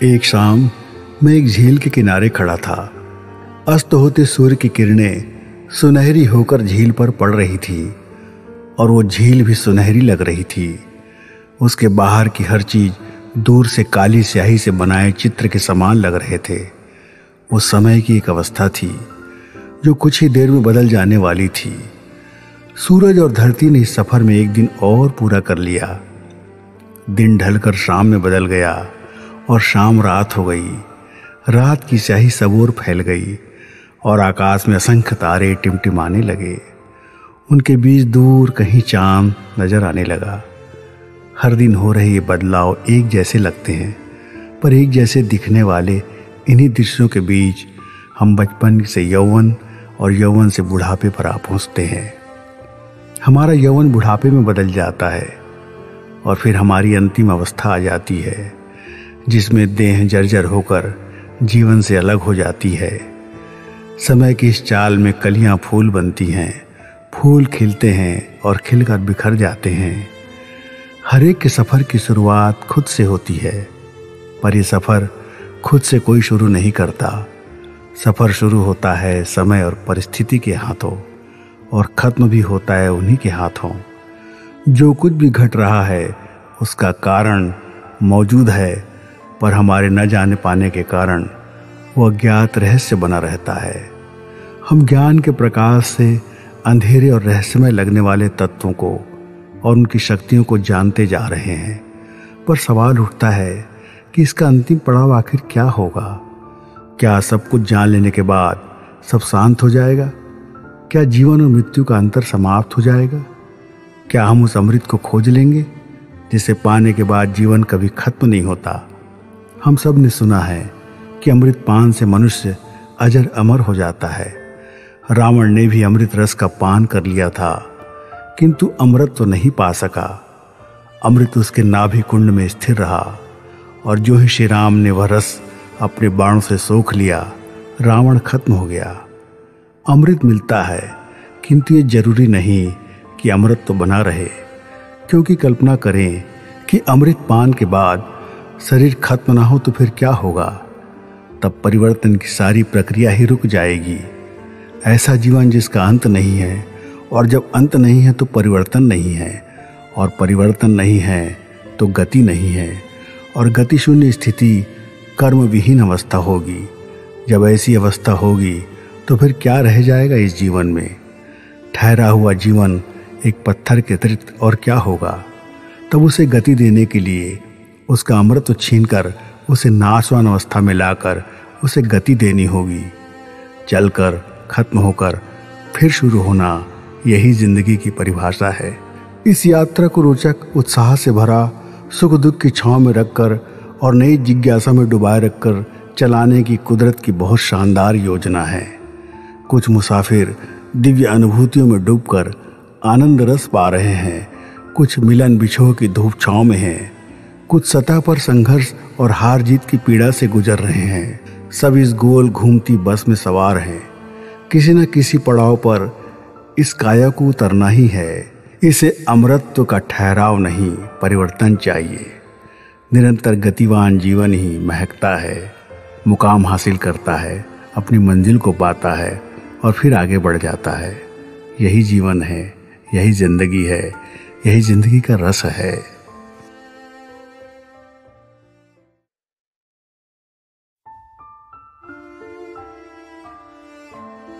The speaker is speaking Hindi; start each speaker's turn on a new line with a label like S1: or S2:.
S1: एक शाम मैं एक झील के किनारे खड़ा था। अस्त होते सूर्य की किरणें सुनहरी होकर झील पर पड़ रही थी और वो झील भी सुनहरी लग रही थी। उसके बाहर की हर चीज दूर से काली स्याही से बनाए चित्र के समान लग रहे थे। वो समय की एक अवस्था थी जो कुछ ही देर में बदल जाने वाली थी। सूरज और धरती ने इस सफर में एक दिन और पूरा कर लिया। दिन ढलकर शाम में बदल गया और शाम रात हो गई। रात की स्याही सब ओर फैल गई और आकाश में असंख्य तारे टिमटिमाने लगे। उनके बीच दूर कहीं चांद नजर आने लगा। हर दिन हो रहे ये बदलाव एक जैसे लगते हैं, पर एक जैसे दिखने वाले इन्हीं दृश्यों के बीच हम बचपन से यौवन और यौवन से बुढ़ापे पर आ पहुंचते हैं। हमारा यौवन बुढ़ापे में बदल जाता है और फिर हमारी अंतिम अवस्था आ जाती है जिसमें देह जर्जर होकर जीवन से अलग हो जाती है। समय की इस चाल में कलियां फूल बनती हैं, फूल खिलते हैं और खिलकर बिखर जाते हैं। हर एक के सफर की शुरुआत खुद से होती है, पर यह सफर खुद से कोई शुरू नहीं करता। सफर शुरू होता है समय और परिस्थिति के हाथों और खत्म भी होता है उन्हीं के हाथों। जो कुछ भी घट रहा है उसका कारण मौजूद है, पर हमारे न जाने पाने के कारण वो अज्ञात रहस्य बना रहता है। हम ज्ञान के प्रकाश से अंधेरे और रहस्यमय लगने वाले तत्वों को और उनकी शक्तियों को जानते जा रहे हैं, पर सवाल उठता है कि इसका अंतिम पड़ाव आखिर क्या होगा? क्या सब कुछ जान लेने के बाद सब शांत हो जाएगा? क्या जीवन और मृत्यु का अंतर समाप्त हो जाएगा? क्या हम उस अमृत को खोज लेंगे जिसे पाने के बाद जीवन कभी खत्म नहीं होता? हम सब ने सुना है कि अमृत पान से मनुष्य अजर अमर हो जाता है। रावण ने भी अमृत रस का पान कर लिया था, किंतु अमृत तो नहीं पा सका। अमृत उसके नाभि कुंड में स्थिर रहा और जो ही श्री राम ने वह रस अपने बाणों से सोख लिया, रावण खत्म हो गया। अमृत मिलता है, किंतु ये जरूरी नहीं कि अमृत तो बना रहे, क्योंकि कल्पना करें कि अमृत पान के बाद शरीर खत्म ना हो तो फिर क्या होगा? तब परिवर्तन की सारी प्रक्रिया ही रुक जाएगी। ऐसा जीवन जिसका अंत नहीं है, और जब अंत नहीं है तो परिवर्तन नहीं है, और परिवर्तन नहीं है तो गति नहीं है, और गति शून्य स्थिति कर्म विहीन अवस्था होगी। जब ऐसी अवस्था होगी तो फिर क्या रह जाएगा इस जीवन में? ठहरा हुआ जीवन एक पत्थर के अतिरिक्त और क्या होगा? तब उसे गति देने के लिए उसका अमृत छीनकर उसे नाशवान अवस्था में लाकर उसे गति देनी होगी। चलकर खत्म होकर फिर शुरू होना, यही जिंदगी की परिभाषा है। इस यात्रा को रोचक उत्साह से भरा, सुख दुख की छांव में रखकर और नई जिज्ञासा में डुबाए रखकर चलाने की कुदरत की बहुत शानदार योजना है। कुछ मुसाफिर दिव्य अनुभूतियों में डूबकर आनंद रस पा रहे हैं, कुछ मिलन बिछोह की धूप छांव में हैं, कुछ सतह पर संघर्ष और हार जीत की पीड़ा से गुजर रहे हैं। सब इस गोल घूमती बस में सवार हैं। किसी न किसी पड़ाव पर इस काया को उतरना ही है। इसे अमृतत्व का ठहराव नहीं, परिवर्तन चाहिए। निरंतर गतिवान जीवन ही महकता है, मुकाम हासिल करता है, अपनी मंजिल को पाता है और फिर आगे बढ़ जाता है। यही जीवन है, यही जिंदगी है, यही जिंदगी का रस है।